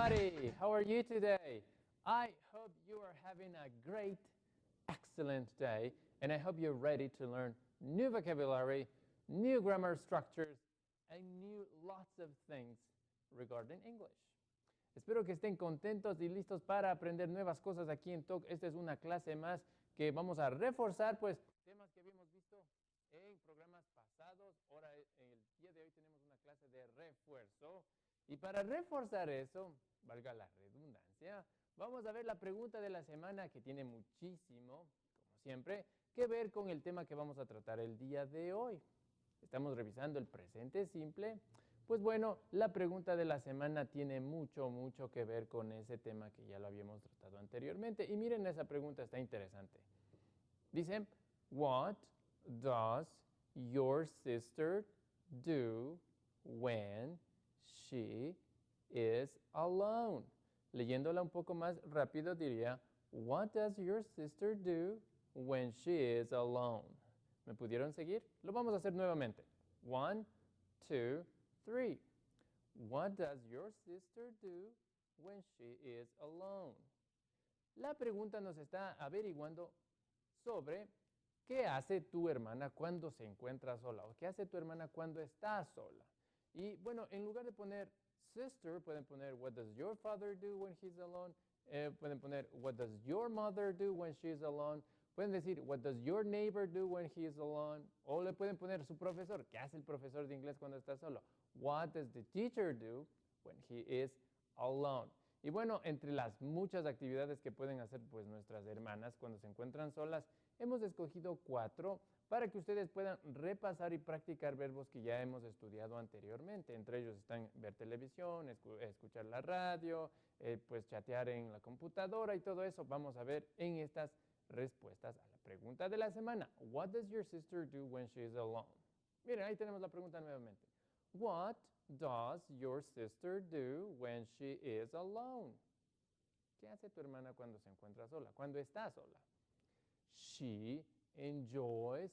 everybody! How are you today? I hope you are having a great, excellent day, and I hope you're ready to learn new vocabulary, new grammar structures, and new lots of things regarding English. Espero que estén contentos y listos para aprender nuevas cosas aquí en Talk. Esta es una clase más que vamos a reforzar, pues, temas que habíamos visto en programas pasados. Ahora, el día de hoy tenemos una clase de refuerzo. Y para reforzar eso, valga la redundancia, vamos a ver la pregunta de la semana que tiene muchísimo, como siempre, que ver con el tema que vamos a tratar el día de hoy. Estamos revisando el presente simple. Pues bueno, la pregunta de la semana tiene mucho que ver con ese tema que ya lo habíamos tratado anteriormente. Y miren, esa pregunta está interesante. Dice, what does your sister do when she is alone? Leyéndola un poco más rápido diría, what does your sister do when she is alone? ¿Me pudieron seguir? Lo vamos a hacer nuevamente. 1, 2, 3. What does your sister do when she is alone? La pregunta nos está averiguando sobre qué hace tu hermana cuando se encuentra sola o qué hace tu hermana cuando está sola. Y bueno, en lugar de poner sister, pueden poner what does your father do when he's alone. Pueden poner what does your mother do when she's alone. Pueden decir what does your neighbor do when he is alone. O le pueden poner su profesor. ¿Qué hace el profesor de inglés cuando está solo? What does the teacher do when he is alone? Y bueno, entre las muchas actividades que pueden hacer pues nuestras hermanas cuando se encuentran solas, hemos escogido 4 para que ustedes puedan repasar y practicar verbos que ya hemos estudiado anteriormente. Entre ellos están ver televisión, escuchar la radio, pues chatear en la computadora y todo eso. Vamos a ver en estas respuestas a la pregunta de la semana. What does your sister do when she is alone? Miren, ahí tenemos la pregunta nuevamente. What does your sister do when she is alone? ¿Qué hace tu hermana cuando se encuentra sola? Cuando está sola. She enjoys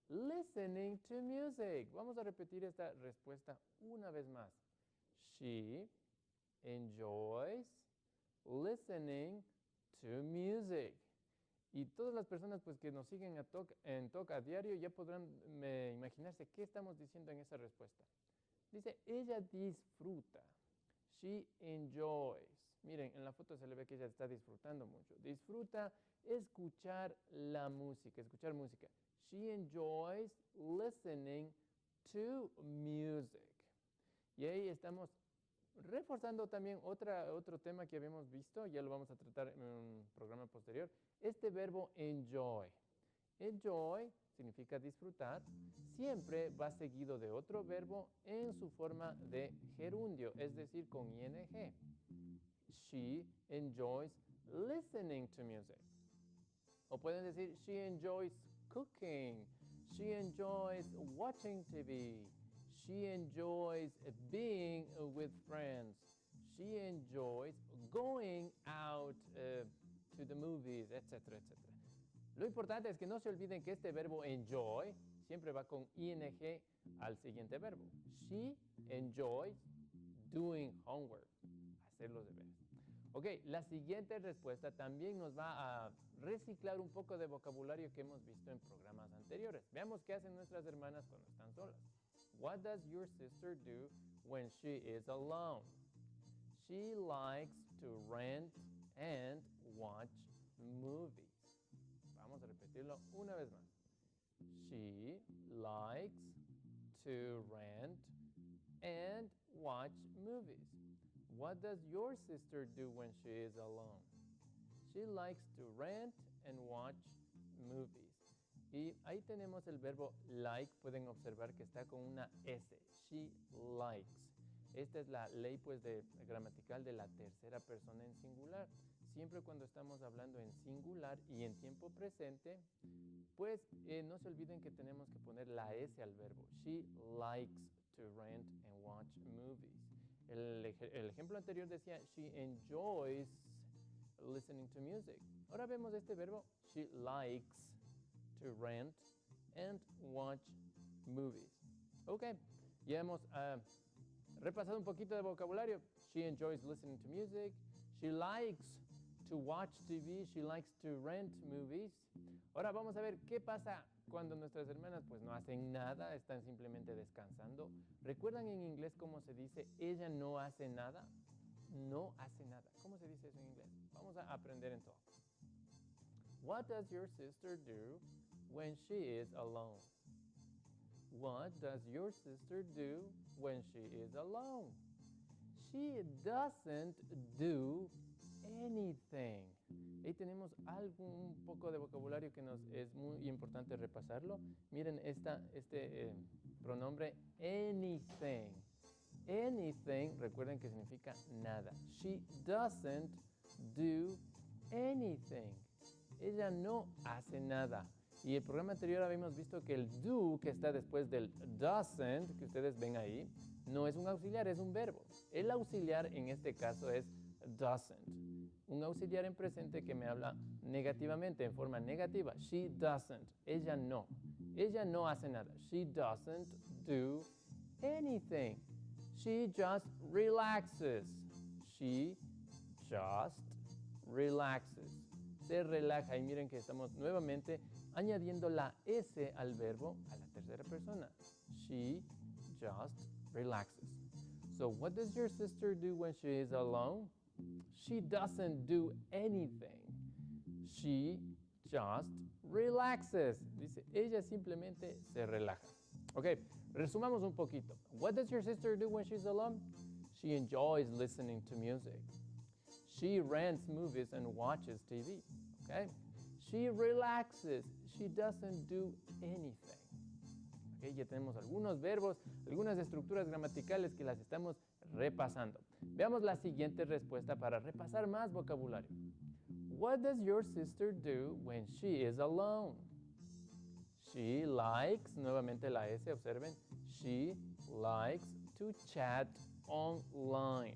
listening to music. Vamos a repetir esta respuesta una vez más. She enjoys listening to music. Y todas las personas pues, que nos siguen en Talk a diario ya podrán imaginarse qué estamos diciendo en esa respuesta. Dice, ella disfruta. She enjoys. Miren, en la foto se le ve que ella está disfrutando mucho. Disfruta escuchar la música, escuchar música. She enjoys listening to music. Y ahí estamos reforzando también otro tema que habíamos visto, ya lo vamos a tratar en un programa posterior, este verbo enjoy. Enjoy significa disfrutar, siempre va seguido de otro verbo en su forma de gerundio, es decir, con ing. She enjoys listening to music. O pueden decir, she enjoys cooking, she enjoys watching TV, she enjoys being with friends, she enjoys going out to the movies, etc., etc. Lo importante es que no se olviden que este verbo enjoy siempre va con ing al siguiente verbo. She enjoys doing homework, hacer los deberes. Ok, la siguiente respuesta también nos va a reciclar un poco de vocabulario que hemos visto en programas anteriores. Veamos qué hacen nuestras hermanas cuando están solas. What does your sister do when she is alone? She likes to rent and watch movies. Vamos a repetirlo una vez más. She likes to rent and watch movies. What does your sister do when she is alone? She likes to rent and watch movies. Y ahí tenemos el verbo like. Pueden observar que está con una S. She likes. Esta es la ley pues gramatical de la tercera persona en singular. Siempre cuando estamos hablando en singular y en tiempo presente, pues no se olviden que tenemos que poner la S al verbo. She likes to rent and watch movies. El ejemplo anterior decía, she enjoys listening to music. Ahora vemos este verbo, she likes to rent and watch movies. Ok, ya hemos Repasado un poquito de vocabulario. She enjoys listening to music. She likes to watch TV. She likes to rent movies. Ahora vamos a ver qué pasa cuando nuestras hermanas pues no hacen nada, están simplemente descansando. ¿Recuerdan en inglés cómo se dice ella no hace nada? No hace nada. ¿Cómo se dice eso en inglés? Vamos a aprender en Talk. What does your sister do when she is alone? What does your sister do when she is alone? She doesn't do anything. Ahí tenemos un poco de vocabulario que nos es muy importante repasarlo. Miren este pronombre anything. Anything, recuerden que significa nada. She doesn't do anything. Ella no hace nada. Y el programa anterior habíamos visto que el do, que está después del doesn't, que ustedes ven ahí, no es un auxiliar, es un verbo. El auxiliar en este caso es doesn't. Un auxiliar en presente que me habla negativamente, en forma negativa. She doesn't. Ella no. Ella no hace nada. She doesn't do anything. She just relaxes. She just relaxes. Se relaja. Y miren que estamos nuevamente añadiendo la S al verbo a la tercera persona. She just relaxes. So what does your sister do when she is alone? She doesn't do anything. She just relaxes. Dice, ella simplemente se relaja. Ok, resumamos un poquito. What does your sister do when she's alone? She enjoys listening to music. She rents movies and watches TV. Okay? She relaxes. She doesn't do anything. Okay, ya tenemos algunos verbos, algunas estructuras gramaticales que las estamos repasando. Veamos la siguiente respuesta para repasar más vocabulario. What does your sister do when she is alone? She likes, nuevamente la S, observen. She likes to chat online.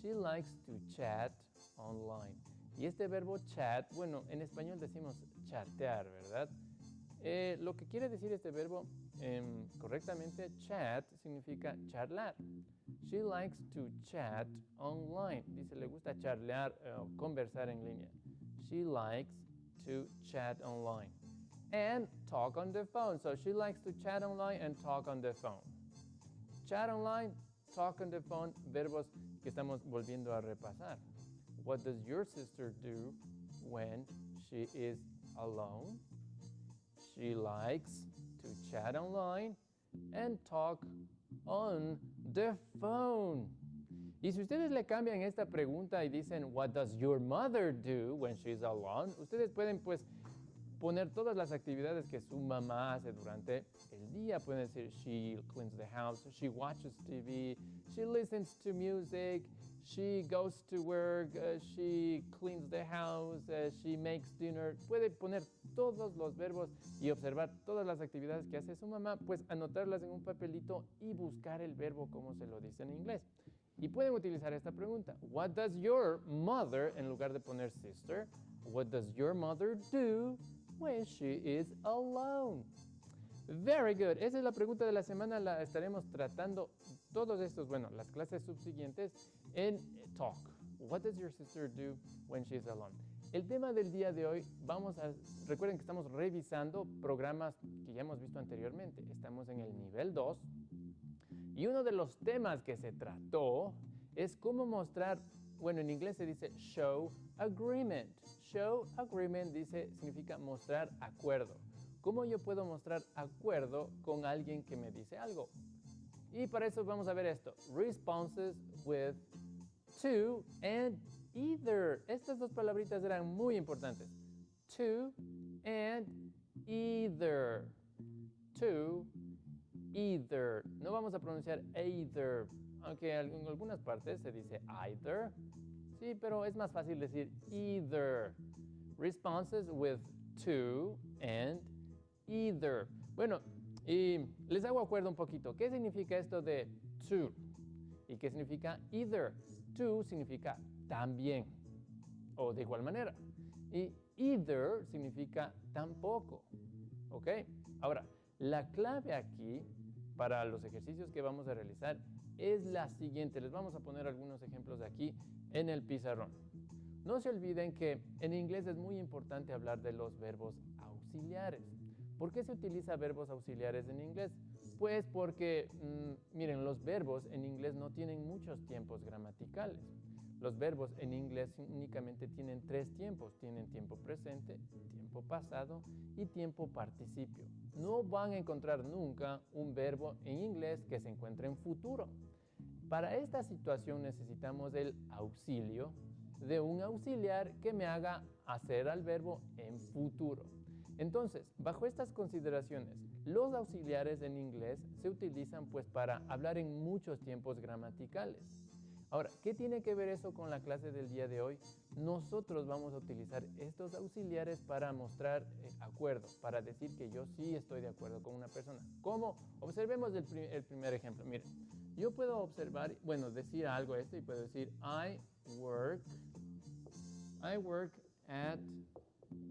She likes to chat online. Y este verbo chat, bueno, en español decimos chatear, ¿verdad? Lo que quiere decir este verbo correctamente, chat, significa charlar. She likes to chat online. Dice, le gusta charlar o conversar en línea. She likes to chat online. And talk on the phone. So she likes to chat online and talk on the phone. Chat online, talk on the phone, verbos que estamos volviendo a repasar. What does your sister do when she is alone? She likes to chat online and talk on the phone. Y si ustedes le cambian esta pregunta y dicen, what does your mother do when she's alone? Ustedes pueden pues poner todas las actividades que su mamá hace durante el día. Pueden decir, she cleans the house, she watches TV, she listens to music, she goes to work, she cleans the house, she makes dinner. Puede poner todos los verbos y observar todas las actividades que hace su mamá, pues anotarlas en un papelito y buscar el verbo como se lo dice en inglés. Y pueden utilizar esta pregunta. What does your mother, en lugar de poner sister, what does your mother do when she is alone? Very good. Esa es la pregunta de la semana. La estaremos tratando todos estos, bueno, las clases subsiguientes en Talk. What does your sister do when she's alone? El tema del día de hoy, recuerden que estamos revisando programas que ya hemos visto anteriormente. Estamos en el nivel 2. Y uno de los temas que se trató es cómo mostrar, bueno, en inglés se dice show agreement. Show agreement significa mostrar acuerdo. ¿Cómo yo puedo mostrar acuerdo con alguien que me dice algo? Y para eso vamos a ver esto. Responses with to and either. Estas dos palabritas eran muy importantes. To and either. To, either. No vamos a pronunciar either, aunque en algunas partes se dice either. Sí, pero es más fácil decir either. Responses with to and either. Bueno, y les hago acuerdo un poquito. ¿Qué significa esto de to? ¿Y qué significa either? To significa también o de igual manera. Y either significa tampoco. ¿Ok? Ahora, la clave aquí para los ejercicios que vamos a realizar es la siguiente. Les vamos a poner algunos ejemplos aquí en el pizarrón. No se olviden que en inglés es muy importante hablar de los verbos auxiliares. ¿Por qué se utiliza verbos auxiliares en inglés? Pues porque, miren, los verbos en inglés no tienen muchos tiempos gramaticales. Los verbos en inglés únicamente tienen 3 tiempos. Tienen tiempo presente, tiempo pasado y tiempo participio. No van a encontrar nunca un verbo en inglés que se encuentre en futuro. Para esta situación necesitamos el auxilio de un auxiliar que me haga hacer al verbo en futuro. Entonces, bajo estas consideraciones, los auxiliares en inglés se utilizan pues para hablar en muchos tiempos gramaticales. Ahora, ¿qué tiene que ver eso con la clase del día de hoy? Nosotros vamos a utilizar estos auxiliares para mostrar acuerdo, para decir que yo sí estoy de acuerdo con una persona. ¿Cómo? Observemos el primer ejemplo. Miren, yo puedo observar, bueno, decir algo y puedo decir I work at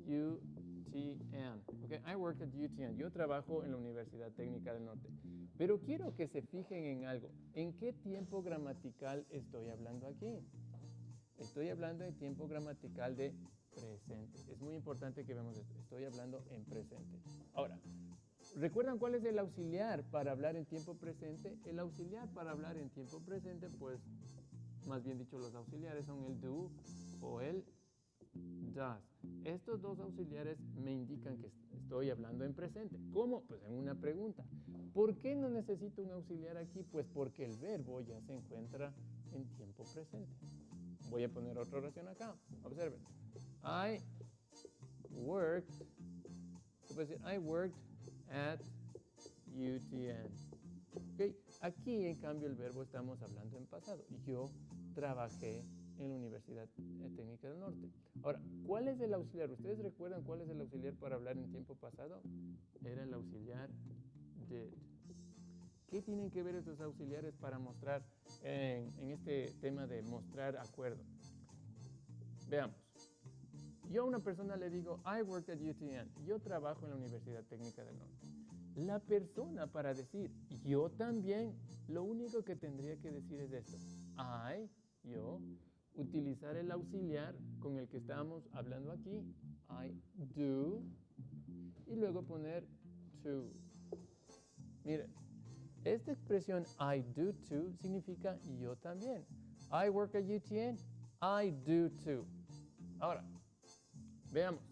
UTN. Okay, I work at UTN. Yo trabajo en la Universidad Técnica del Norte. Pero quiero que se fijen en algo. ¿En qué tiempo gramatical estoy hablando aquí? Estoy hablando de tiempo gramatical de presente. Es muy importante que veamos esto. Estoy hablando en presente. Ahora, ¿recuerdan cuál es el auxiliar para hablar en tiempo presente? El auxiliar para hablar en tiempo presente, pues, más bien dicho, los auxiliares son el do o el does. Estos dos auxiliares me indican que estoy hablando en presente. ¿Cómo? Pues en una pregunta. ¿Por qué no necesito un auxiliar aquí? Pues porque el verbo ya se encuentra en tiempo presente. Voy a poner otra oración acá. Observen. I worked at UTN. Okay. Aquí, en cambio, el verbo estamos hablando en pasado. Yo trabajé en la Universidad Técnica del Norte. Ahora, ¿cuál es el auxiliar? ¿Ustedes recuerdan cuál es el auxiliar para hablar en tiempo pasado? Era el auxiliar did. ¿Qué tienen que ver estos auxiliares para mostrar en este tema de mostrar acuerdo? Veamos. Yo a una persona le digo, I work at UTN. Yo trabajo en la Universidad Técnica del Norte. La persona para decir yo también, lo único que tendría que decir es esto. Yo, utilizar el auxiliar con el que estábamos hablando aquí, I do, y luego poner to. Miren, esta expresión I do to significa yo también. I work at UTN, I do too. Ahora, veamos,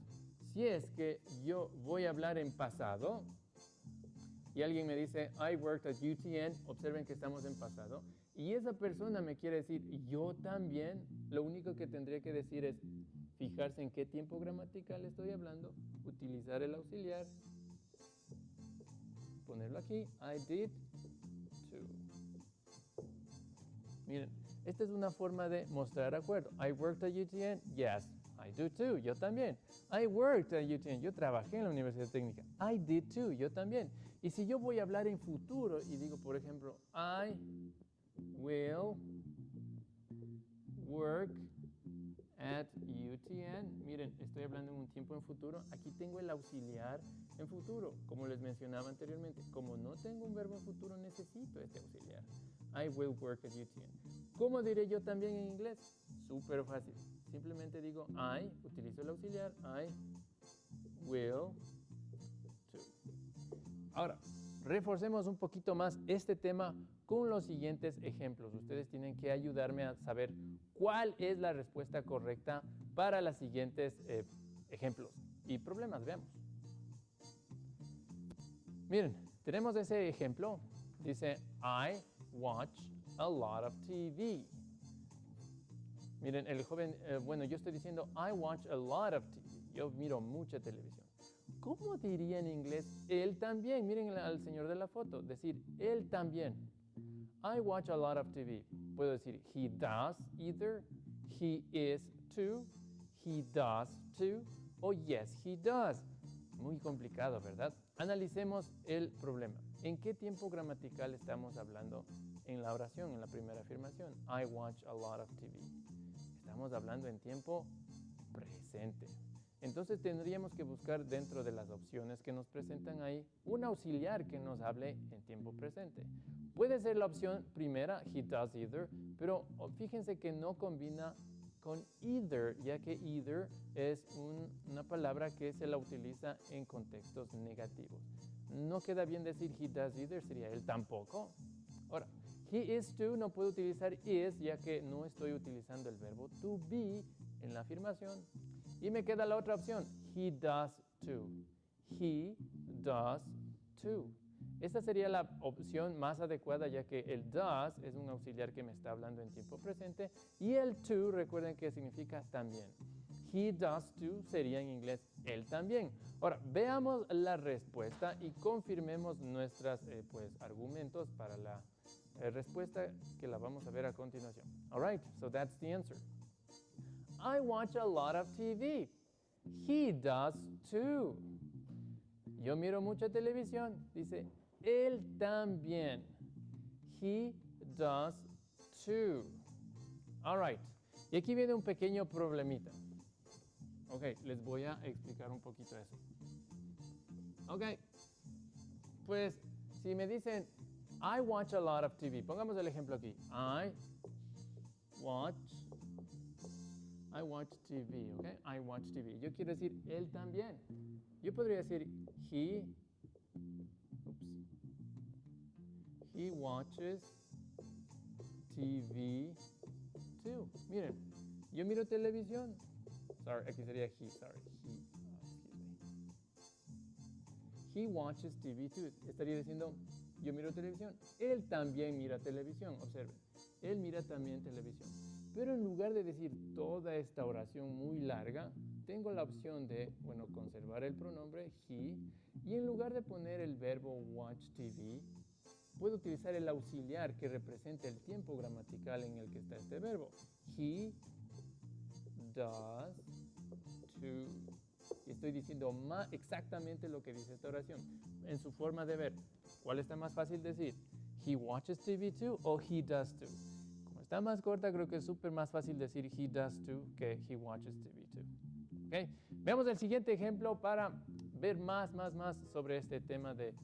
si es que yo voy a hablar en pasado y alguien me dice I worked at UTN, observen que estamos en pasado, y esa persona me quiere decir yo también, lo único que tendría que decir es fijarse en qué tiempo gramatical estoy hablando, utilizar el auxiliar, ponerlo aquí, I did too. Miren, esta es una forma de mostrar acuerdo. I worked at UTN, yes, I do too, yo también. I worked at UTN, yo trabajé en la Universidad Técnica. I did too, yo también. Y si yo voy a hablar en futuro y digo, por ejemplo, I will work at UTN. Miren, estoy hablando en un tiempo en futuro. Aquí tengo el auxiliar en futuro, como les mencionaba anteriormente. Como no tengo un verbo en futuro, necesito este auxiliar. I will work at UTN. ¿Cómo diré yo también en inglés? Súper fácil. Simplemente digo I, utilizo el auxiliar, I will too. Ahora, reforcemos un poquito más este tema con los siguientes ejemplos. Ustedes tienen que ayudarme a saber cuál es la respuesta correcta para los siguientes ejemplos y problemas. Veamos. Miren, tenemos ese ejemplo. Dice, I watch a lot of TV. Miren, el joven, bueno, yo estoy diciendo, I watch a lot of TV. Yo miro mucha televisión. ¿Cómo diría en inglés él también? Miren al señor de la foto, decir él también. I watch a lot of TV. Puedo decir he does either, he is too, he does too, o yes, he does. Muy complicado, ¿verdad? Analicemos el problema. ¿En qué tiempo gramatical estamos hablando en la oración, en la primera afirmación? I watch a lot of TV. Estamos hablando en tiempo presente. Entonces tendríamos que buscar dentro de las opciones que nos presentan ahí un auxiliar que nos hable en tiempo presente. Puede ser la opción primera, he does either, pero fíjense que no combina con either, ya que either es una palabra que se la utiliza en contextos negativos. No queda bien decir he does either, sería él tampoco. Ahora, he is to no puedo utilizar is, ya que no estoy utilizando el verbo to be en la afirmación. Y me queda la otra opción, he does to. He does to. Esta sería la opción más adecuada, ya que el does es un auxiliar que me está hablando en tiempo presente y el to, recuerden que significa también. He does to sería en inglés él también. Ahora, veamos la respuesta y confirmemos nuestros argumentos para la respuesta que la vamos a ver a continuación. All right, so that's the answer. I watch a lot of TV. He does too. Yo miro mucha televisión. Dice, él también. He does too. All right. Y aquí viene un pequeño problemita. Ok, les voy a explicar un poquito eso. Ok, pues si me dicen, I watch a lot of TV. Pongamos el ejemplo aquí. I watch TV, ¿ok? I watch TV. Yo quiero decir él también. Yo podría decir he watches TV too. Miren, yo miro televisión. Sorry, aquí sería he, sorry. He watches TV too. Estaría diciendo, yo miro televisión. Él también mira televisión. Observen, él mira también televisión. Pero en lugar de decir toda esta oración muy larga, tengo la opción de, conservar el pronombre he, y en lugar de poner el verbo watch TV, puedo utilizar el auxiliar que representa el tiempo gramatical en el que está este verbo. He does to. Y estoy diciendo exactamente lo que dice esta oración, en su forma de ver. ¿Cuál está más fácil decir? He watches TV too o he does too. Está más corta, creo que es súper más fácil decir he does too que he watches TV too. ¿Okay? Veamos el siguiente ejemplo para ver más sobre este tema de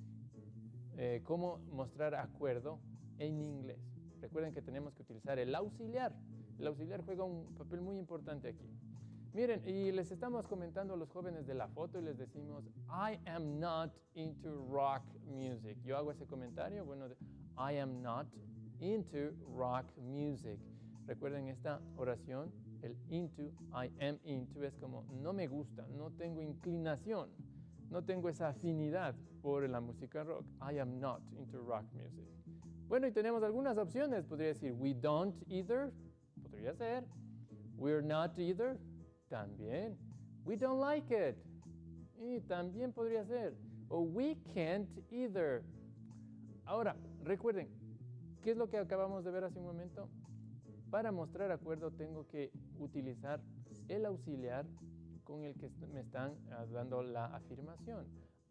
cómo mostrar acuerdo en inglés. Recuerden que tenemos que utilizar el auxiliar. El auxiliar juega un papel muy importante aquí. Miren, y les estamos comentando a los jóvenes de la foto y les decimos, I am not into rock music. Yo hago ese comentario, I am not into rock music. Recuerden esta oración, el into, I am into, es como no me gusta, no tengo inclinación, no tengo esa afinidad por la música rock. I am not into rock music. Bueno, y tenemos algunas opciones. Podría decir we don't either, podría ser. We're not either, también. We don't like it, y también podría ser. O we can't either. Ahora, recuerden, ¿qué es lo que acabamos de ver hace un momento? Para mostrar acuerdo tengo que utilizar el auxiliar con el que me están dando la afirmación.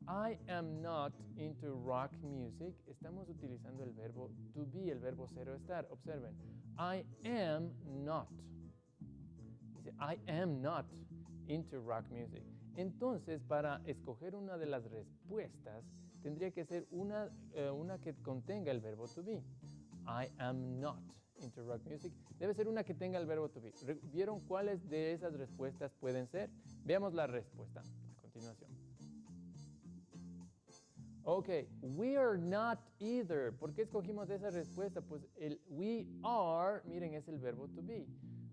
I am not into rock music. Estamos utilizando el verbo to be, el verbo ser o estar. Observen. I am not. Dice, I am not into rock music. Entonces, para escoger una de las respuestas, tendría que ser una que contenga el verbo to be. I am not into rock music. Debe ser una que tenga el verbo to be. ¿Vieron cuáles de esas respuestas pueden ser? Veamos la respuesta a continuación. Ok, we are not either. ¿Por qué escogimos esa respuesta? Pues el we are, miren, es el verbo to be.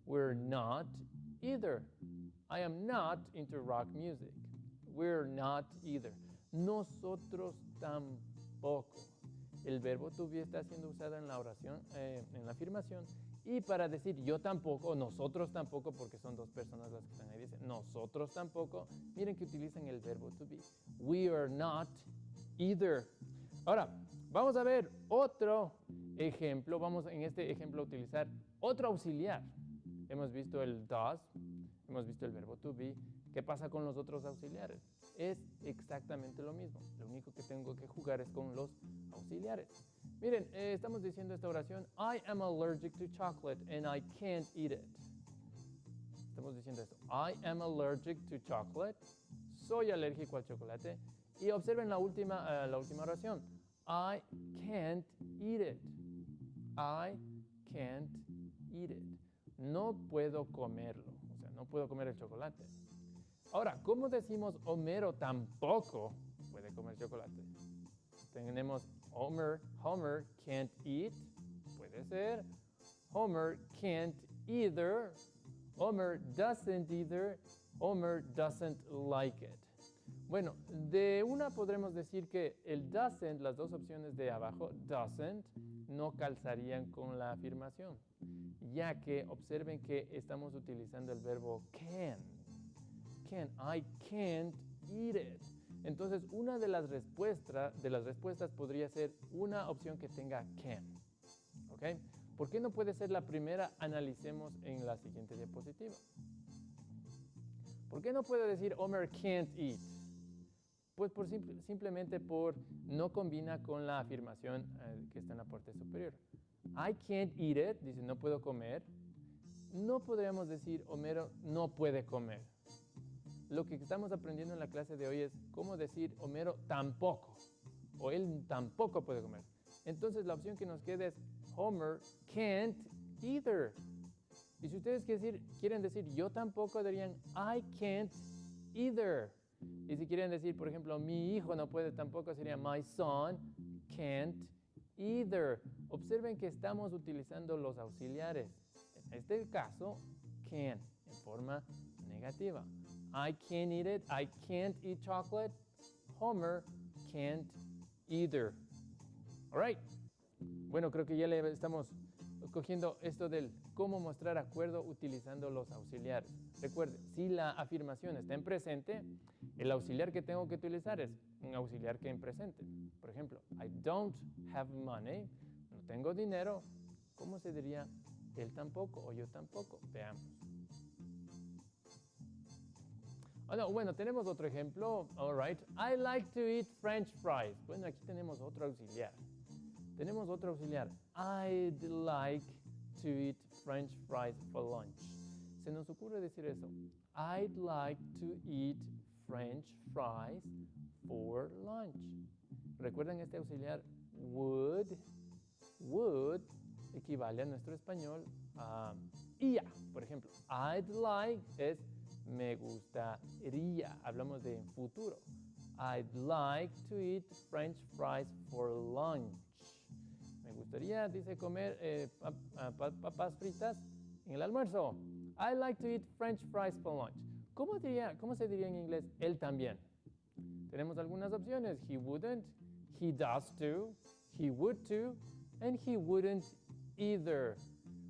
We're not either. I am not into rock music. We're not either. Nosotros tampoco. El verbo to be está siendo usado en la oración, en la afirmación. Y para decir yo tampoco, nosotros tampoco, porque son dos personas las que están ahí, dicen nosotros tampoco, miren que utilizan el verbo to be. We are not either. Ahora, vamos a ver otro ejemplo. Vamos en este ejemplo a utilizar otro auxiliar. Hemos visto el does, hemos visto el verbo to be. ¿Qué pasa con los otros auxiliares? Es exactamente lo mismo. Lo único que tengo que jugar es con los auxiliares. Miren, estamos diciendo esta oración, I am allergic to chocolate and I can't eat it. Estamos diciendo esto. I am allergic to chocolate. Soy alérgico al chocolate. Y observen la última oración. I can't eat it. I can't eat it. No puedo comerlo. O sea, no puedo comer el chocolate. Ahora, ¿cómo decimos Homero tampoco puede comer chocolate? Tenemos Homer can't eat. Puede ser. Homer can't either. Homer doesn't either. Homer doesn't like it. Bueno, de una podremos decir que el doesn't, las dos opciones de abajo, doesn't, no calzarían con la afirmación, ya que observen que estamos utilizando el verbo can. Can, I can't eat it. Entonces, una de las respuestas podría ser una opción que tenga can. ¿Ok? ¿Por qué no puede ser la primera? Analicemos en la siguiente diapositiva. ¿Por qué no puedo decir Homer can't eat? Pues simplemente por no combina con la afirmación que está en la parte superior. I can't eat it, dice no puedo comer. No podríamos decir Homero no puede comer. Lo que estamos aprendiendo en la clase de hoy es cómo decir Homero tampoco, o él tampoco puede comer. Entonces la opción que nos queda es Homer can't either. Y si ustedes quieren decir yo tampoco, dirían I can't either. Y si quieren decir, por ejemplo, mi hijo no puede tampoco, sería my son can't either. Observen que estamos utilizando los auxiliares. En este caso, can, en forma negativa. I can't eat it. I can't eat chocolate. Homer can't either. All right. Bueno, creo que ya le estamos cogiendo esto del cómo mostrar acuerdo utilizando los auxiliares. Recuerden, si la afirmación está en presente, el auxiliar que tengo que utilizar es un auxiliar que en presente. Por ejemplo, I don't have money, no tengo dinero. ¿Cómo se diría él tampoco o yo tampoco? Veamos. Oh, no, bueno, tenemos otro ejemplo. All right. I like to eat French fries. Bueno, aquí tenemos otro auxiliar. Tenemos otro auxiliar. I'd like to eat French fries for lunch. Se nos ocurre decir eso. I'd like to eat French fries for lunch. ¿Recuerdan este auxiliar? Would equivale a nuestro español a ia. Por ejemplo, I'd like es me gustaría. Hablamos de futuro. I'd like to eat French fries for lunch. Me gustaría, dice, comer papas fritas en el almuerzo. I like to eat French fries for lunch. ¿Cómo se diría en inglés? Él también. Tenemos algunas opciones. He wouldn't, he does too, he would too, and he wouldn't either.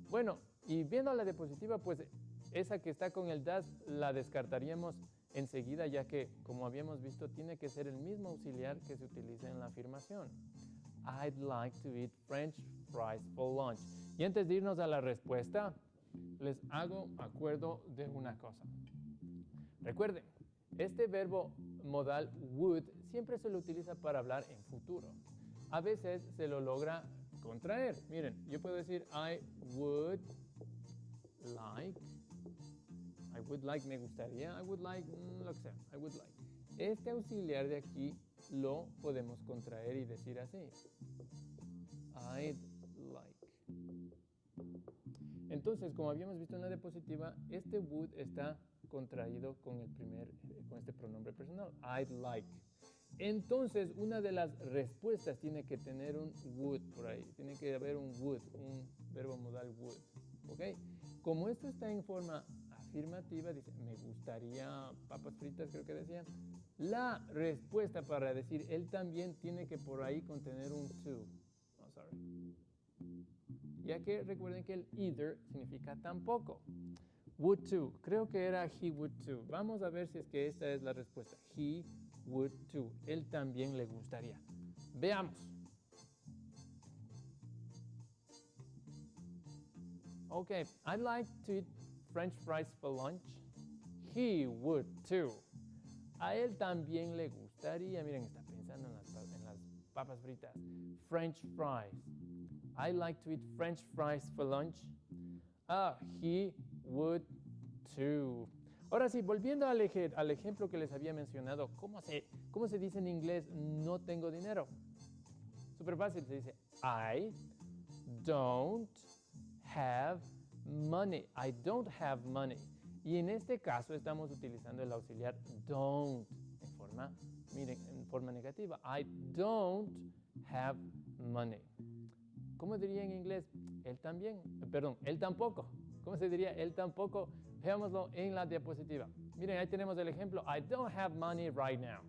Bueno, y viendo la diapositiva, pues esa que está con el does la descartaríamos enseguida, ya que, como habíamos visto, tiene que ser el mismo auxiliar que se utiliza en la afirmación. I'd like to eat French fries for lunch. Y antes de irnos a la respuesta, les hago acuerdo de una cosa. Recuerden, este verbo modal would siempre se lo utiliza para hablar en futuro. A veces se lo logra contraer. Miren, yo puedo decir I would like, me gustaría, I would like, lo que sea, I would like. Este auxiliar de aquí lo podemos contraer y decir así. I'd like. Entonces, como habíamos visto en la diapositiva, este would está contraído con este pronombre personal, I'd like. Entonces, una de las respuestas tiene que tener un would por ahí. Tiene que haber un would, un verbo modal would. ¿Ok? Como esto está en forma afirmativa, dice, me gustaría papas fritas, creo que decía. La respuesta para decir él también tiene que por ahí contener un to. Oh, sorry. Ya que recuerden que el either significa tampoco. Would to. Creo que era he would to. Vamos a ver si es que esta es la respuesta. He would to. Él también le gustaría. Veamos. Okay, I'd like to eat French fries for lunch. He would too. A él también le gustaría. Miren, está pensando en las papas fritas. French fries. I like to eat French fries for lunch. He would to. Ahora sí, volviendo al ejemplo que les había mencionado, ¿cómo se dice en inglés no tengo dinero? Súper fácil, se dice I don't have money. I don't have money. Y en este caso estamos utilizando el auxiliar don't en forma negativa. I don't have money. ¿Cómo diría en inglés? Él también. Perdón, él tampoco. ¿Cómo se diría? Él tampoco. Veámoslo en la diapositiva. Miren, ahí tenemos el ejemplo. I don't have money right now.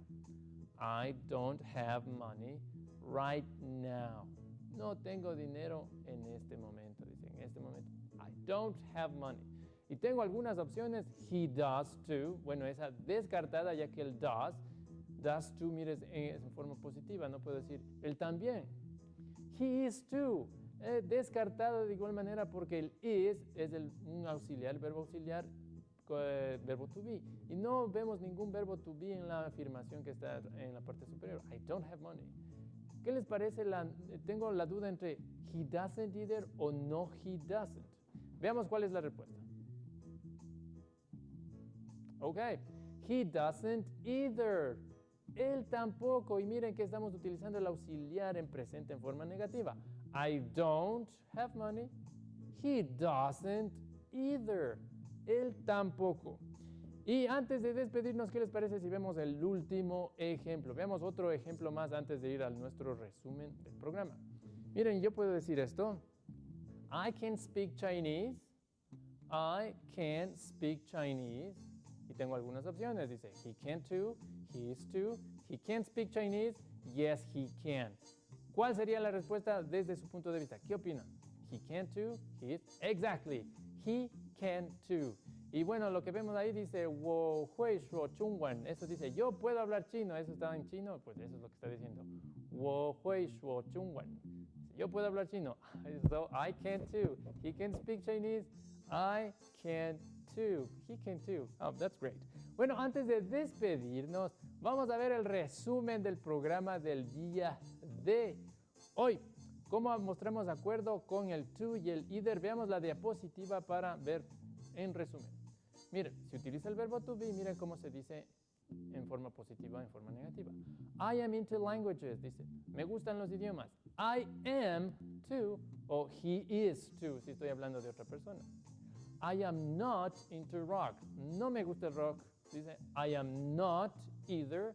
I don't have money right now. No tengo dinero en este momento. Dice, en este momento. I don't have money. Y tengo algunas opciones. He does too. Bueno, esa descartada ya que el does too, mire, es en forma positiva. No puedo decir él también. He is too. Descartado de igual manera porque el is es un auxiliar, el verbo auxiliar, verbo to be. Y no vemos ningún verbo to be en la afirmación que está en la parte superior. I don't have money. ¿Qué les parece? Tengo la duda entre he doesn't either o no he doesn't. Veamos cuál es la respuesta. Ok, he doesn't either. Él tampoco. Y miren que estamos utilizando el auxiliar en presente en forma negativa. I don't have money. He doesn't either. Él tampoco. Y antes de despedirnos, ¿qué les parece si vemos el último ejemplo? Veamos otro ejemplo más antes de ir a nuestro resumen del programa. Miren, yo puedo decir esto. I can speak Chinese. I can speak Chinese. Y tengo algunas opciones. Dice, he can too, he is too, he can speak Chinese, yes he can. ¿Cuál sería la respuesta desde su punto de vista? ¿Qué opinan? He can too, he is, exactly, he can too. Y bueno, lo que vemos ahí dice, wo hui shuo chungwen. Eso dice, yo puedo hablar chino. Eso está en chino, pues eso es lo que está diciendo. Wo hui shuo chungwen. Yo puedo hablar chino. So I can too. He can speak Chinese. I can too. He can too. Oh, that's great. Bueno, antes de despedirnos, vamos a ver el resumen del programa del día de hoy. ¿Cómo mostramos acuerdo con el to y el either? Veamos la diapositiva para ver en resumen. Miren, si utiliza el verbo to be, miren cómo se dice en forma positiva, en forma negativa. I am into languages, dice. Me gustan los idiomas. I am to, o he is to, si estoy hablando de otra persona. I am not into rock. No me gusta el rock. Dice, I am not either.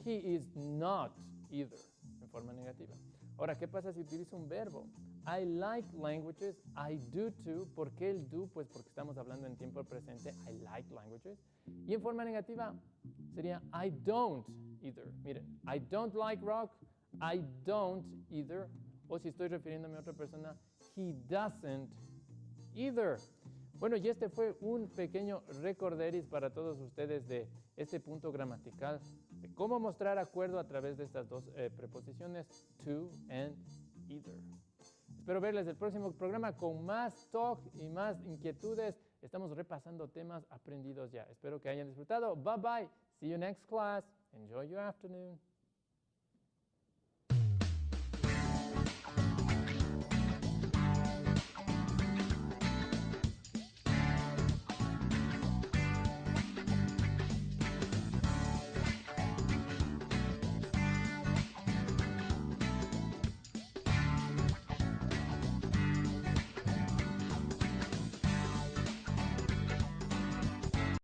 He is not either, en forma negativa. Ahora, ¿qué pasa si utilizo un verbo? I like languages. I do too. ¿Por qué el do? Pues porque estamos hablando en tiempo presente. I like languages. Y en forma negativa sería I don't either. Miren, I don't like rock. I don't either. O si estoy refiriéndome a otra persona, he doesn't either. Bueno, y este fue un pequeño recorderis para todos ustedes de este punto gramatical, de cómo mostrar acuerdo a través de estas dos preposiciones, to and either. Espero verles el próximo programa con más talk y más inquietudes. Estamos repasando temas aprendidos ya. Espero que hayan disfrutado. Bye bye. See you next class. Enjoy your afternoon.